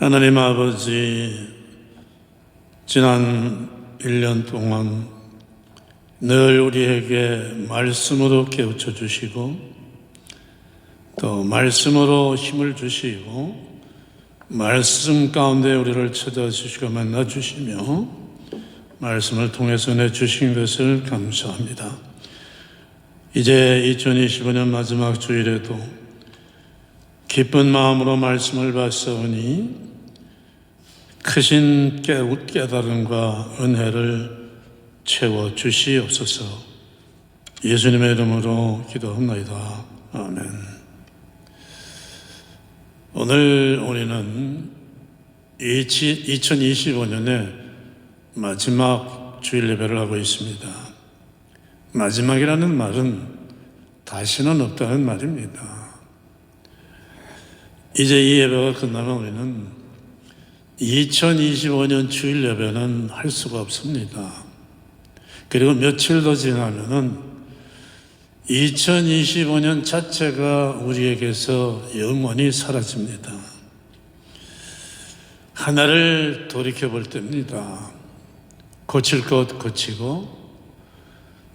하나님 아버지, 지난 1년 동안 늘 우리에게 말씀으로 깨우쳐 주시고 또 말씀으로 힘을 주시고 말씀 가운데 우리를 찾아주시고 만나주시며 말씀을 통해서 내주신 것을 감사합니다. 이제 2025년 마지막 주일에도 기쁜 마음으로 말씀을 받사오니 크신 깨달음과 은혜를 채워주시옵소서. 예수님의 이름으로 기도합니다. 아멘. 오늘 우리는 2025년의 마지막 주일 예배를 하고 있습니다. 마지막이라는 말은 다시는 없다는 말입니다. 이제 이 예배가 끝나면 우리는 2025년 주일 예배는 할 수가 없습니다. 그리고 며칠 더 지나면은 2025년 자체가 우리에게서 영원히 사라집니다. 하나를 돌이켜 볼 때입니다. 고칠 것 고치고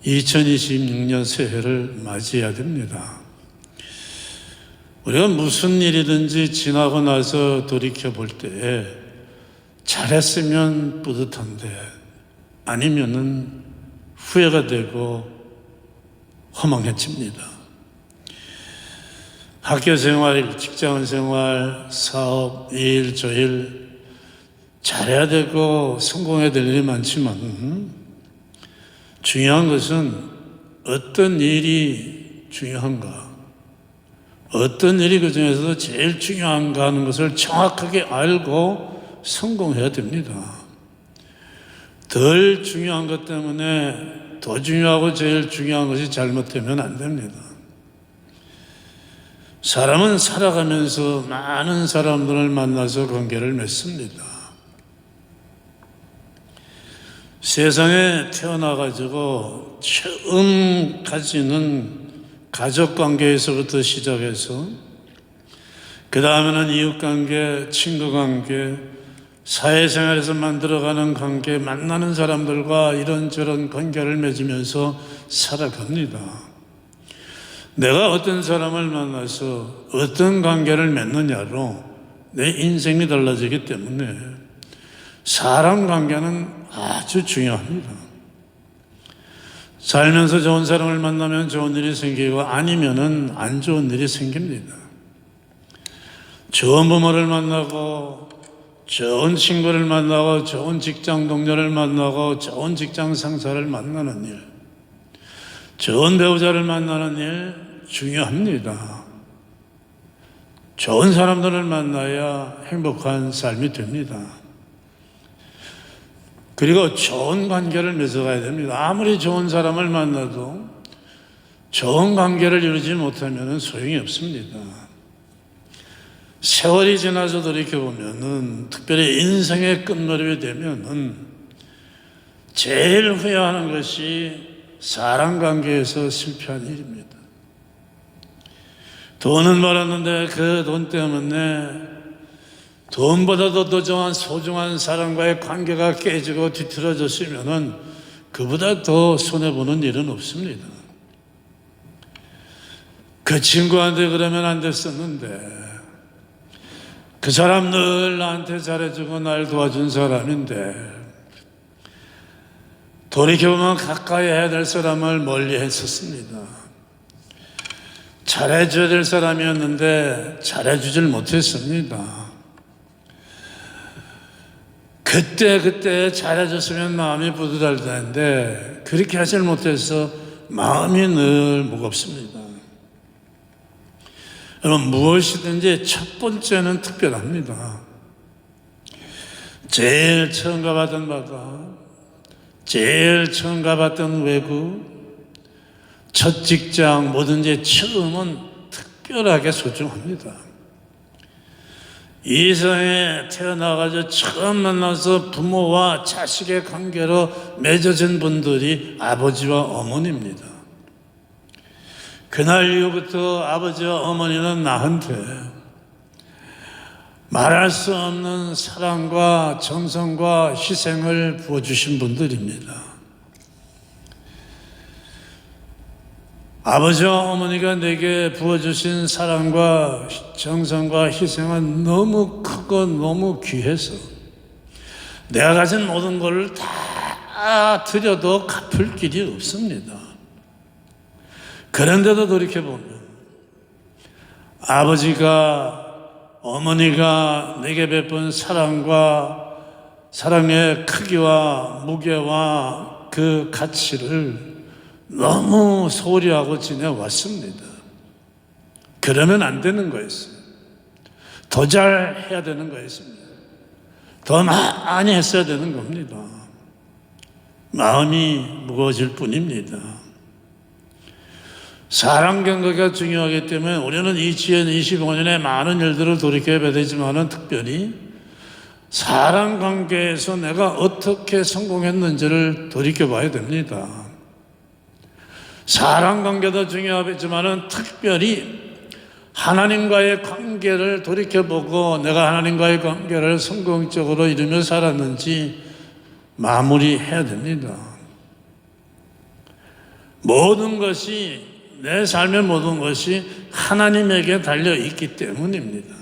2026년 새해를 맞이해야 됩니다. 우리가 무슨 일이든지 지나고 나서 돌이켜 볼 때에 잘했으면 뿌듯한데 아니면은 후회가 되고 허망해집니다. 학교 생활, 직장 생활, 사업, 일, 저일 잘해야 되고 성공해야 될 일이 많지만 중요한 것은 어떤 일이 중요한가, 어떤 일이 그 중에서도 제일 중요한가 하는 것을 정확하게 알고 성공해야 됩니다. 덜 중요한 것 때문에 더 중요하고 제일 중요한 것이 잘못되면 안 됩니다. 사람은 살아가면서 많은 사람들을 만나서 관계를 맺습니다. 세상에 태어나가지고 처음 가지는 가족관계에서부터 시작해서 그 다음에는 이웃관계, 친구관계, 사회생활에서 만들어가는 관계, 만나는 사람들과 이런저런 관계를 맺으면서 살아갑니다. 내가 어떤 사람을 만나서 어떤 관계를 맺느냐로 내 인생이 달라지기 때문에 사람 관계는 아주 중요합니다. 살면서 좋은 사람을 만나면 좋은 일이 생기고 아니면은 안 좋은 일이 생깁니다. 좋은 부모를 만나고 좋은 친구를 만나고 좋은 직장 동료를 만나고 좋은 직장 상사를 만나는 일, 좋은 배우자를 만나는 일 중요합니다. 좋은 사람들을 만나야 행복한 삶이 됩니다. 그리고 좋은 관계를 맺어가야 됩니다. 아무리 좋은 사람을 만나도 좋은 관계를 이루지 못하면 소용이 없습니다. 세월이 지나서 돌이켜보면은, 특별히 인생의 끝물이 되면은 제일 후회하는 것이 사람 관계에서 실패한 일입니다. 돈은 벌었는데 그 돈 때문에 돈보다도 더 좋은 소중한 사람과의 관계가 깨지고 뒤틀어졌으면은 그보다 더 손해보는 일은 없습니다. 그 친구한테 그러면 안 됐었는데 그 사람 늘 나한테 잘해주고 날 도와준 사람인데 돌이켜보면 가까이 해야 될 사람을 멀리 했었습니다. 잘해줘야 될 사람이었는데 잘해주질 못했습니다. 그때 잘해줬으면 마음이 뿌듯할 텐데 그렇게 하질 못해서 마음이 늘 무겁습니다. 여러분, 무엇이든지 첫 번째는 특별합니다. 제일 처음 가봤던 바다, 제일 처음 가봤던 외국, 첫 직장, 뭐든지 처음은 특별하게 소중합니다. 이 세상에 태어나가지고 처음 만나서 부모와 자식의 관계로 맺어진 분들이 아버지와 어머니입니다. 그날 이후부터 아버지와 어머니는 나한테 말할 수 없는 사랑과 정성과 희생을 부어주신 분들입니다. 아버지와 어머니가 내게 부어주신 사랑과 정성과 희생은 너무 크고 너무 귀해서 내가 가진 모든 것을 다 드려도 갚을 길이 없습니다. 그런데도 돌이켜보면 아버지가 어머니가 내게 베푼 사랑과 사랑의 크기와 무게와 그 가치를 너무 소홀히 하고 지내왔습니다. 그러면 안 되는 거였어요. 더 잘해야 되는 거였습니다. 더 많이 했어야 되는 겁니다. 마음이 무거워질 뿐입니다. 사람 경계가 중요하기 때문에 우리는 2025년에 많은 일들을 돌이켜야 되지만 특별히 사람 관계에서 내가 어떻게 성공했는지를 돌이켜봐야 됩니다. 사람 관계도 중요하지만 특별히 하나님과의 관계를 돌이켜보고 내가 하나님과의 관계를 성공적으로 이루며 살았는지 마무리해야 됩니다. 모든 것이 내 삶의 모든 것이 하나님에게 달려있기 때문입니다.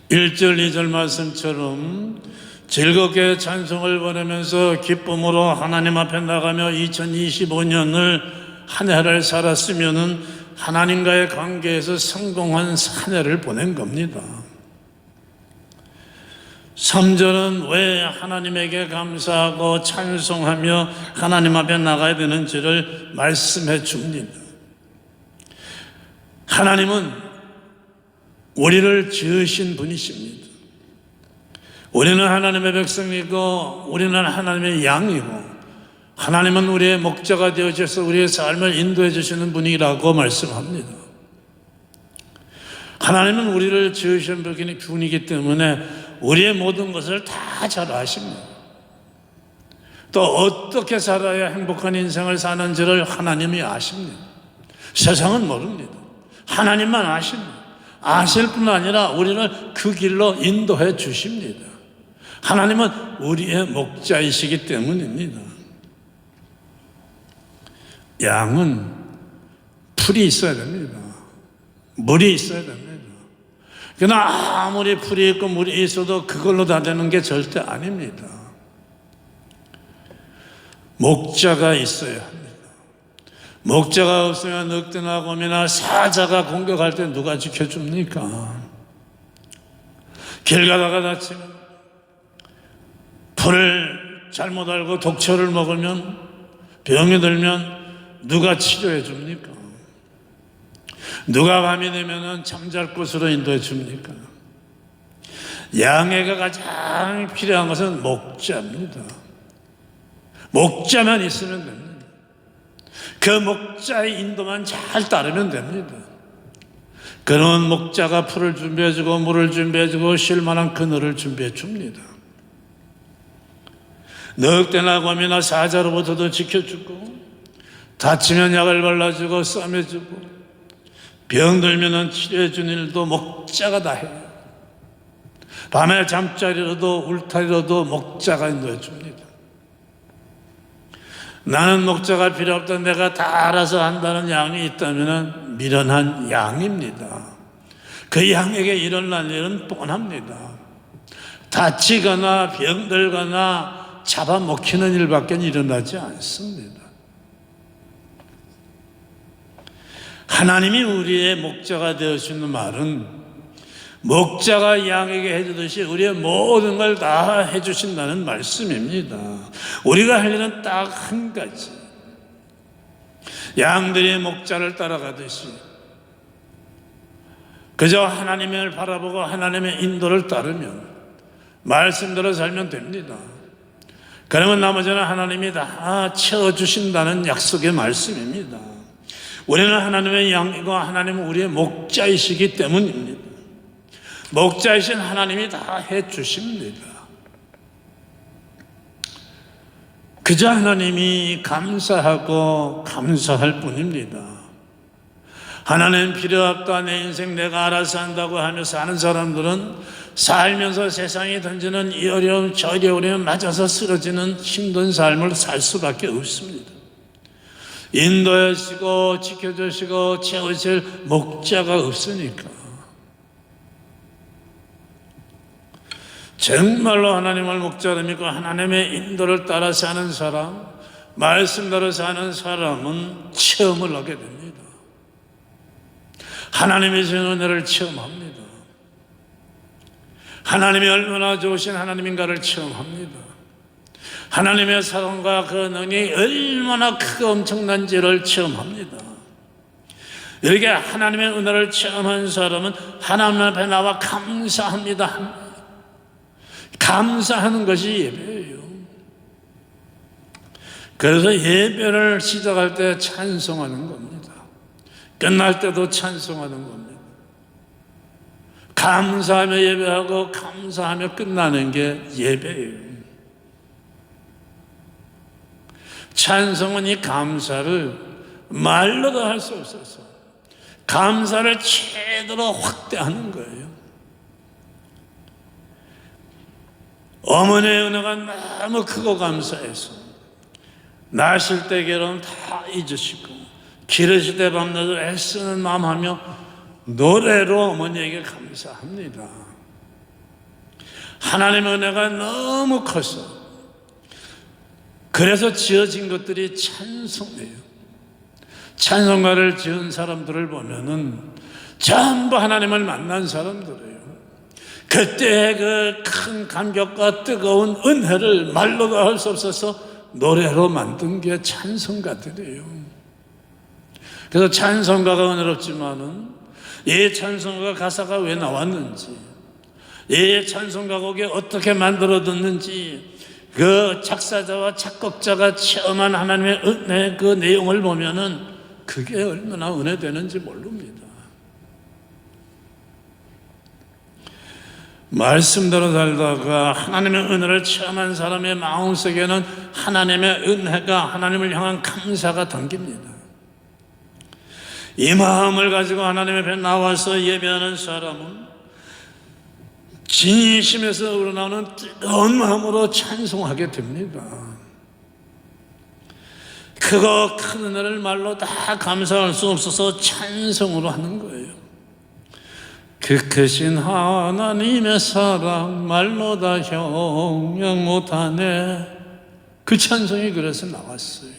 1절 2절 말씀처럼 즐겁게 찬송을 보내면서 기쁨으로 하나님 앞에 나가며 2025년을 한 해를 살았으면 하나님과의 관계에서 성공한 한 해를 보낸 겁니다. 3절은 왜 하나님에게 감사하고 찬송하며 하나님 앞에 나가야 되는지를 말씀해 줍니다. 하나님은 우리를 지으신 분이십니다. 우리는 하나님의 백성이고 우리는 하나님의 양이고 하나님은 우리의 목자가 되어주셔서 우리의 삶을 인도해 주시는 분이라고 말씀합니다. 하나님은 우리를 지으신 분이기 때문에 우리의 모든 것을 다 잘 아십니다. 또 어떻게 살아야 행복한 인생을 사는지를 하나님이 아십니다. 세상은 모릅니다. 하나님만 아십니다. 아실 뿐 아니라 우리를 그 길로 인도해 주십니다. 하나님은 우리의 목자이시기 때문입니다. 양은 풀이 있어야 됩니다. 물이 있어야 됩니다. 그러나 아무리 풀이 있고 물이 있어도 그걸로 다 되는 게 절대 아닙니다. 목자가 있어야 합니다. 목자가 없으면 늑대나 곰이나 사자가 공격할 때 누가 지켜줍니까? 길 가다가 다치면, 풀을 잘못 알고 독초를 먹으면, 병이 들면 누가 치료해 줍니까? 누가 밤이 되면 잠잘 곳으로 인도해 줍니까? 양해가 가장 필요한 것은 목자입니다. 목자만 있으면 됩니다. 그 목자의 인도만 잘 따르면 됩니다. 그런 목자가 풀을 준비해주고 물을 준비해주고 쉴 만한 그늘을 준비해 줍니다. 늑대나 곰이나 사자로부터도 지켜주고 다치면 약을 발라주고 싸매주고 병들면 치료해 주는 일도 목자가 다 해요. 밤에 잠자리로도 울타리로도 목자가 인도해 줍니다. 나는 목자가 필요 없다, 내가 다 알아서 한다는 양이 있다면 미련한 양입니다. 그 양에게 일어날 일은 뻔합니다. 다치거나 병들거나 잡아먹히는 일밖에 일어나지 않습니다. 하나님이 우리의 목자가 되어주는 말은 목자가 양에게 해주듯이 우리의 모든 걸 다 해주신다는 말씀입니다. 우리가 할 일은 딱 한 가지. 양들이 목자를 따라가듯이 그저 하나님을 바라보고 하나님의 인도를 따르면 말씀대로 살면 됩니다. 그러면 나머지는 하나님이 다 채워주신다는 약속의 말씀입니다. 우리는 하나님의 양이고 하나님은 우리의 목자이시기 때문입니다. 목자이신 하나님이 다 해주십니다. 그저 하나님이 감사하고 감사할 뿐입니다. 하나님 필요 없다, 내 인생 내가 알아서 한다고 하며 사는 사람들은 살면서 세상이 던지는 이 어려움 저 어려움 맞아서 쓰러지는 힘든 삶을 살 수밖에 없습니다. 인도하시고 지켜주시고 채우실 목자가 없으니까. 정말로 하나님을 목자로 믿고 하나님의 인도를 따라 사는 사람, 말씀대로 사는 사람은 체험을 하게 됩니다. 하나님의 주신 은혜를 체험합니다. 하나님이 얼마나 좋으신 하나님인가를 체험합니다. 하나님의 사랑과 그 능력이 얼마나 크고 엄청난지를 체험합니다. 이렇게 하나님의 은혜를 체험한 사람은 하나님 앞에 나와 감사합니다. 감사하는 것이 예배예요. 그래서 예배를 시작할 때 찬송하는 겁니다. 끝날 때도 찬송하는 겁니다. 감사하며 예배하고 감사하며 끝나는 게 예배예요. 찬송은 이 감사를 말로도 할 수 없어서 감사를 최대로 확대하는 거예요. 어머니의 은혜가 너무 크고 감사해서 나실 때 괴로움 다 잊으시고 기르실 때 밤낮을 애쓰는 마음하며 노래로 어머니에게 감사합니다. 하나님의 은혜가 너무 커서 그래서 지어진 것들이 찬송이에요. 찬송가를 지은 사람들을 보면은 전부 하나님을 만난 사람들이에요. 그때의 그 큰 감격과 뜨거운 은혜를 말로도 할 수 없어서 노래로 만든 게 찬송가들이에요. 그래서 찬송가가 은혜롭지만은 이 찬송가 가사가 왜 나왔는지, 이 찬송가 곡이 어떻게 만들어졌는지 그 작사자와 작곡자가 체험한 하나님의 은혜 그 내용을 보면은 그게 얼마나 은혜되는지 모릅니다. 말씀대로 살다가 하나님의 은혜를 체험한 사람의 마음속에는 하나님의 은혜가 하나님을 향한 감사가 담깁니다. 이 마음을 가지고 하나님 앞에 나와서 예배하는 사람은 진심에서 우러나오는 뜨거운 마음으로 찬송하게 됩니다. 크고 큰 은혜를 말로 다 감사할 수 없어서 찬송으로 하는 거예요. 그 크신 하나님의 사랑 말로 다 형용 못하네. 그 찬송이 그래서 나왔어요.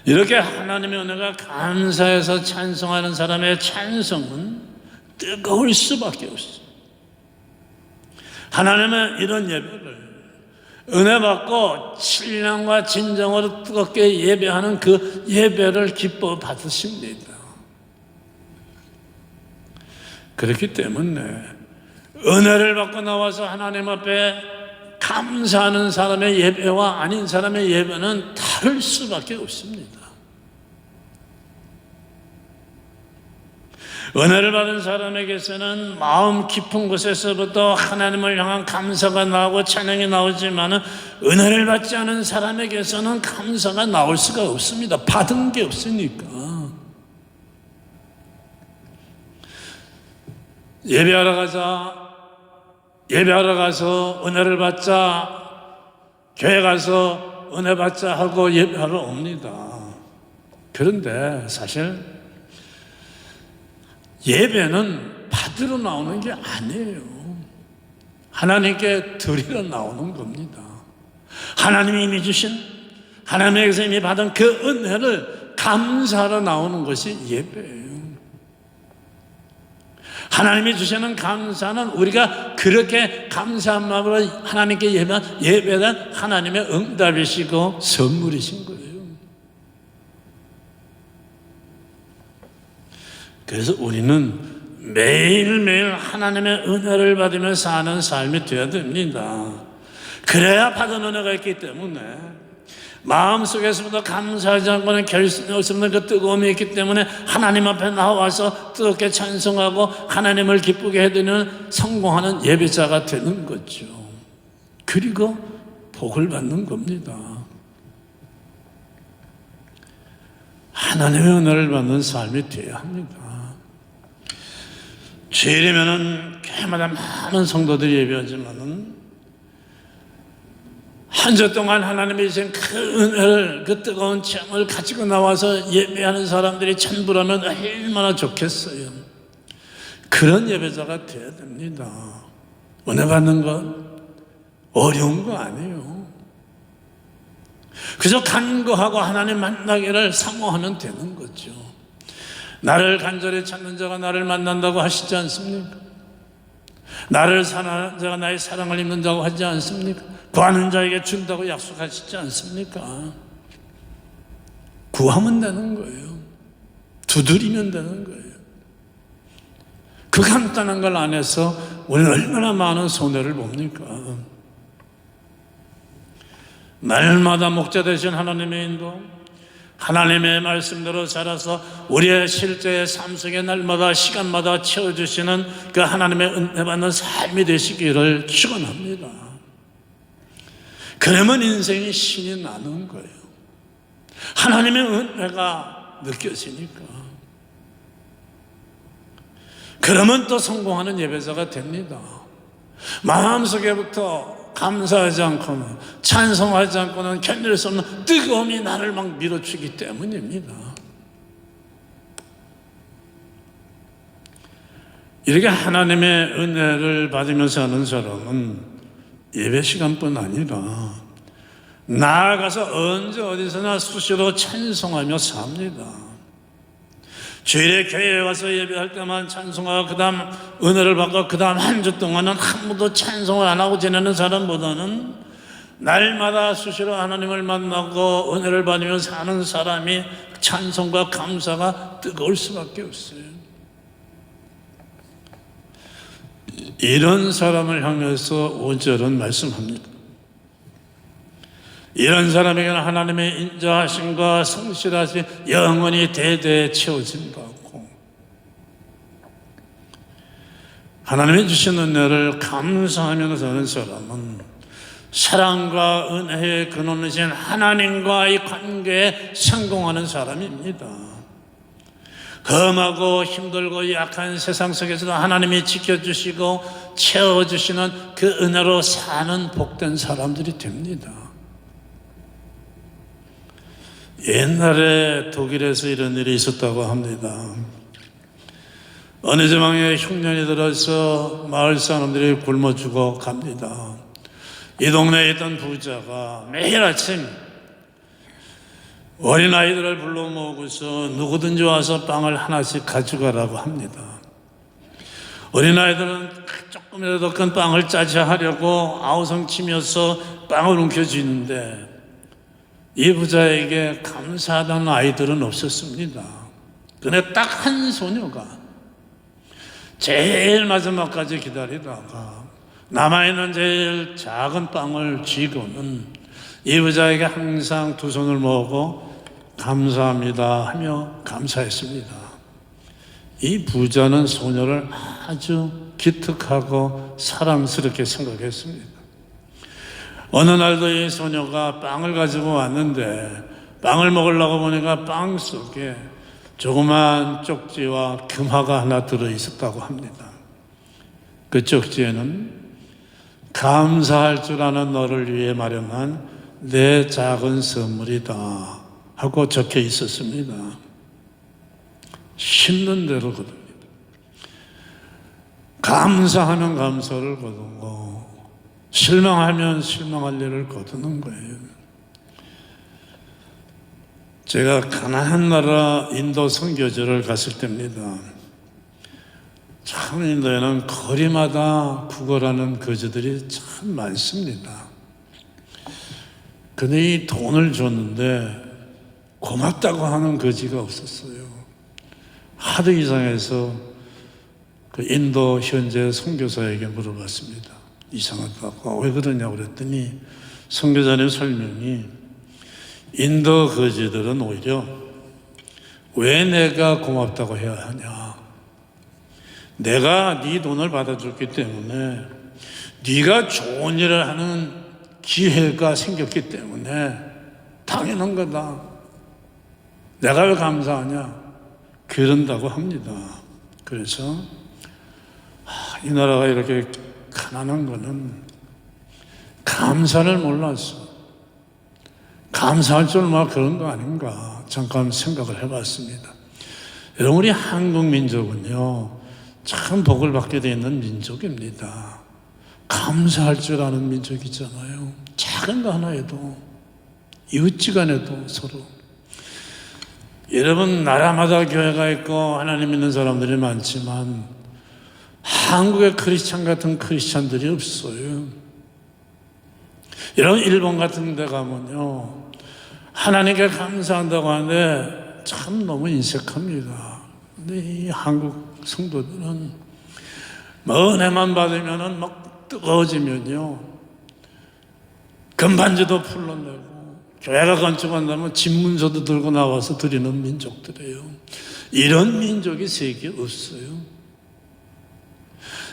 이렇게 하나님의 은혜가 감사해서 찬송하는 사람의 찬송은 뜨거울 수밖에 없어요. 하나님은 이런 예배를 은혜 받고 신령과 진정으로 뜨겁게 예배하는 그 예배를 기뻐 받으십니다. 그렇기 때문에 은혜를 받고 나와서 하나님 앞에 감사하는 사람의 예배와 아닌 사람의 예배는 다를 수밖에 없습니다. 은혜를 받은 사람에게서는 마음 깊은 곳에서부터 하나님을 향한 감사가 나오고 찬양이 나오지만 은혜를 받지 않은 사람에게서는 감사가 나올 수가 없습니다. 받은 게 없으니까. 예배하러 가서 은혜를 받자, 교회 가서 은혜 받자 하고 예배하러 옵니다. 그런데 사실 예배는 받으러 나오는 게 아니에요. 하나님께 드리러 나오는 겁니다. 하나님이 이미 주신, 하나님에게서 이미 받은 그 은혜를 감사하러 나오는 것이 예배예요. 하나님이 주시는 감사는 우리가 그렇게 감사한 마음으로 하나님께 예배한 하나님의 응답이시고 선물이신 거예요. 그래서 우리는 매일매일 하나님의 은혜를 받으며 사는 삶이 되어야 됩니다. 그래야 받은 은혜가 있기 때문에 마음속에서부터 감사하지 않고는 결실할 수 없는 그 뜨거움이 있기 때문에 하나님 앞에 나와서 뜨겁게 찬송하고 하나님을 기쁘게 해드리는 성공하는 예배자가 되는 거죠. 그리고 복을 받는 겁니다. 하나님의 은혜를 받는 삶이 되어야 합니다. 주일이면은 교회마다 많은 성도들이 예배하지만은 한 주 동안 하나님이 주신 그 은혜를, 그 뜨거운 체험을 가지고 나와서 예배하는 사람들이 전부라면 얼마나 좋겠어요. 그런 예배자가 되어야 됩니다. 은혜 받는 건 어려운 거 아니에요. 그저 간구하고 하나님 만나기를 사모하면 되는 거죠. 나를 간절히 찾는 자가 나를 만난다고 하시지 않습니까? 나를 사랑하는 자가 나의 사랑을 입는다고 하지 않습니까? 구하는 자에게 준다고 약속하시지 않습니까? 구하면 되는 거예요. 두드리면 되는 거예요. 그 간단한 걸 안 해서 우리는 얼마나 많은 손해를 봅니까? 날마다 목자 되신 하나님의 인도, 하나님의 말씀대로 자라서 우리의 실제의 삶 속에 날마다 시간마다 채워주시는 그 하나님의 은혜 받는 삶이 되시기를 축원합니다. 그러면 인생이 신이 나는 거예요. 하나님의 은혜가 느껴지니까. 그러면 또 성공하는 예배자가 됩니다. 마음속에부터 감사하지 않고는, 찬송하지 않고는 견딜 수 없는 뜨거움이 나를 막 밀어주기 때문입니다. 이렇게 하나님의 은혜를 받으면서 하는 사람은 예배 시간뿐 아니라 나아가서 언제 어디서나 수시로 찬송하며 삽니다. 주일에 교회에 와서 예배할 때만 찬송하고 그 다음 은혜를 받고 그 다음 한 주 동안은 한 번도 찬송을 안 하고 지내는 사람보다는 날마다 수시로 하나님을 만나고 은혜를 받으며 사는 사람이 찬송과 감사가 뜨거울 수밖에 없어요. 이런 사람을 향해서 5절은 말씀합니다. 이런 사람에게는 하나님의 인자하심과 성실하심 영원히 대대에 채워진다고. 하나님이 주신 은혜를 감사하며 사는 사람은 사랑과 은혜의 근원이신 하나님과의 관계에 성공하는 사람입니다. 험하고 힘들고 약한 세상 속에서도 하나님이 지켜주시고 채워주시는 그 은혜로 사는 복된 사람들이 됩니다. 옛날에 독일에서 이런 일이 있었다고 합니다. 어느 지방에 흉년이 들어서 마을 사람들이 굶어 죽어 갑니다. 이 동네에 있던 부자가 매일 아침 어린아이들을 불러 모으고서 누구든지 와서 빵을 하나씩 가져가라고 합니다. 어린아이들은 조금이라도 큰 빵을 짜자 하려고 아우성치면서 빵을 움켜쥐는데 이 부자에게 감사하다는 아이들은 없었습니다. 그런데 딱 한 소녀가 제일 마지막까지 기다리다가 남아있는 제일 작은 빵을 쥐고는 이 부자에게 항상 두 손을 모으고 감사합니다 하며 감사했습니다. 이 부자는 소녀를 아주 기특하고 사랑스럽게 생각했습니다. 어느 날도 이 소녀가 빵을 가지고 왔는데 빵을 먹으려고 보니까 빵 속에 조그만 쪽지와 금화가 하나 들어있었다고 합니다. 그 쪽지에는 감사할 줄 아는 너를 위해 마련한 내 작은 선물이다 하고 적혀 있었습니다. 심는 대로 거둡니다. 감사하면 감사를 거두고 실망하면 실망할 일을 거두는 거예요. 제가 가나안 나라 인도 선교지를 갔을 때입니다. 참 인도에는 거리마다 구걸하는 거지들이 참 많습니다. 근데 이 돈을 줬는데 고맙다고 하는 거지가 없었어요. 하도 이상해서 그 인도 현재 선교사에게 물어봤습니다. 이상하다고. 왜 그러냐고 그랬더니 선교사님 설명이 인도 거지들은 오히려 왜 내가 고맙다고 해야 하냐. 내가 네 돈을 받아줬기 때문에 네가 좋은 일을 하는 기회가 생겼기 때문에 당연한 거다. 내가 왜 감사하냐? 그런다고 합니다. 그래서 이 나라가 이렇게 가난한 거는 감사를 몰라서, 감사할 줄 막 그런 거 아닌가 잠깐 생각을 해봤습니다. 여러분, 우리 한국 민족은요 참 복을 받게 되어 있는 민족입니다. 감사할 줄 아는 민족이잖아요. 작은 거 하나에도, 이웃지간에도 서로. 여러분, 나라마다 교회가 있고 하나님 믿는 사람들이 많지만 한국의 크리스찬 같은 크리스찬들이 없어요. 여러분, 일본 같은 데 가면요 하나님께 감사한다고 하는데 참 너무 인색합니다. 근데 이 한국 성도들은 뭐 은혜만 받으면은 막 뜨거워지면요 금반지도 풀러내고, 교회가 건축한다면 집문서도 들고 나와서 드리는 민족들이에요. 이런 민족이 세계에 없어요.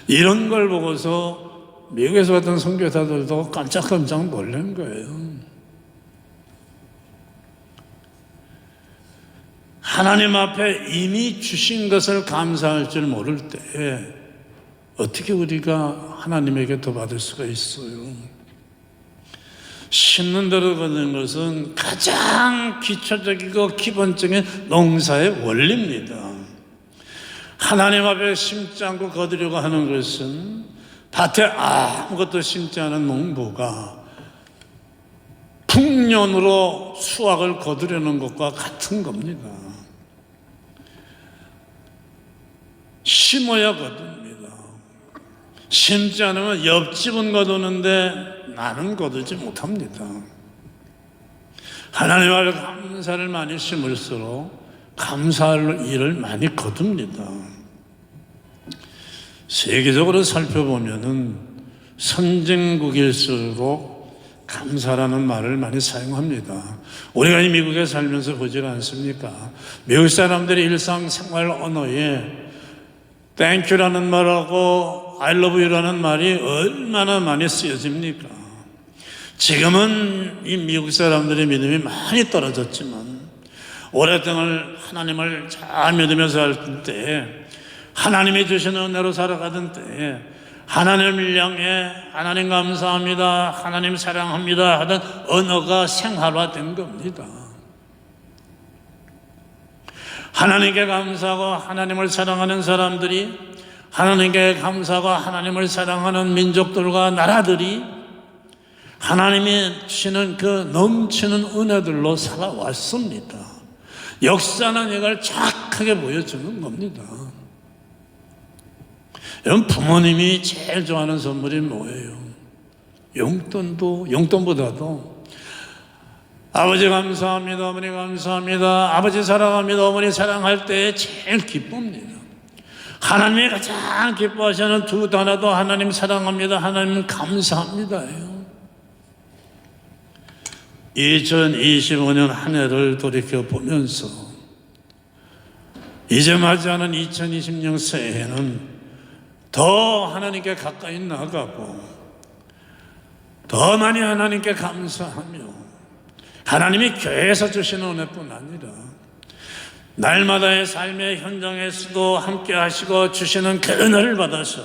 이런 걸 보고서 미국에서 왔던 선교사들도 깜짝깜짝 놀란 거예요. 하나님 앞에 이미 주신 것을 감사할 줄 모를 때에 어떻게 우리가 하나님에게 더 받을 수가 있어요? 심는 대로 거두는 것은 가장 기초적이고 기본적인 농사의 원리입니다. 하나님 앞에 심지 않고 거두려고 하는 것은 밭에 아무것도 심지 않은 농부가 풍년으로 수확을 거두려는 것과 같은 겁니다. 심어야 거둡니다. 심지 않으면 옆집은 거두는데 나는 거두지 못합니다. 하나님 앞에 감사를 많이 심을수록 감사할 일을 많이 거둡니다. 세계적으로 살펴보면은 선진국일수록 감사라는 말을 많이 사용합니다. 우리가 이 미국에 살면서 보질 않습니까? 미국 사람들이 일상생활 언어에 땡큐라는 말하고 I love you라는 말이 얼마나 많이 쓰여집니까? 지금은 이 미국 사람들의 믿음이 많이 떨어졌지만 오랫동안 하나님을 잘 믿으며 살 때, 하나님이 주신 은혜로 살아가던 때에 하나님을 향해 하나님 감사합니다, 하나님 사랑합니다 하던 언어가 생활화된 겁니다. 하나님께 감사하고 하나님을 사랑하는 사람들이, 하나님께 감사하고 하나님을 사랑하는 민족들과 나라들이 하나님이 주시는 그 넘치는 은혜들로 살아왔습니다. 역사는 이걸 정확하게 보여주는 겁니다. 여러분, 부모님이 제일 좋아하는 선물이 뭐예요? 용돈보다도 아버지 감사합니다, 어머니 감사합니다, 아버지 사랑합니다, 어머니 사랑할 때 제일 기쁩니다. 하나님이 가장 기뻐하시는 두 단어도 하나님 사랑합니다, 하나님 감사합니다예요. 2025년 한 해를 돌이켜보면서 이제 맞이하는 2026 새해는 더 하나님께 가까이 나가고 더 많이 하나님께 감사하며, 하나님이 교회에서 주시는 은혜뿐 아니라 날마다의 삶의 현장에서도 함께 하시고 주시는 그 은혜를 받아서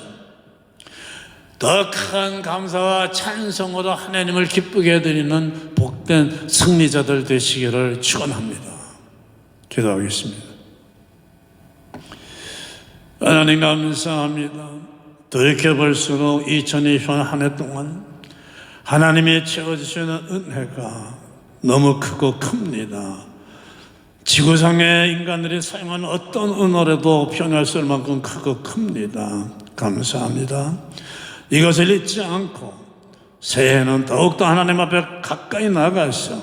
더 큰 감사와 찬송으로 하나님을 기쁘게 해드리는 복된 승리자들 되시기를 축원합니다. 기도하겠습니다. 하나님 감사합니다. 돌이켜볼수록 2020년 한 해 동안 하나님이 채워주시는 은혜가 너무 크고 큽니다. 지구상의 인간들이 사용하는 어떤 언어라도 표현할 수 없을 만큼 크고 큽니다. 감사합니다. 이것을 잊지 않고 새해에는 더욱더 하나님 앞에 가까이 나가서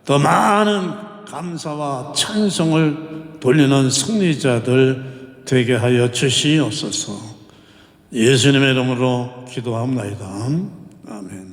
더 많은 감사와 찬송을 돌리는 승리자들 되게 하여 주시옵소서. 예수님의 이름으로 기도합니다. 아멘.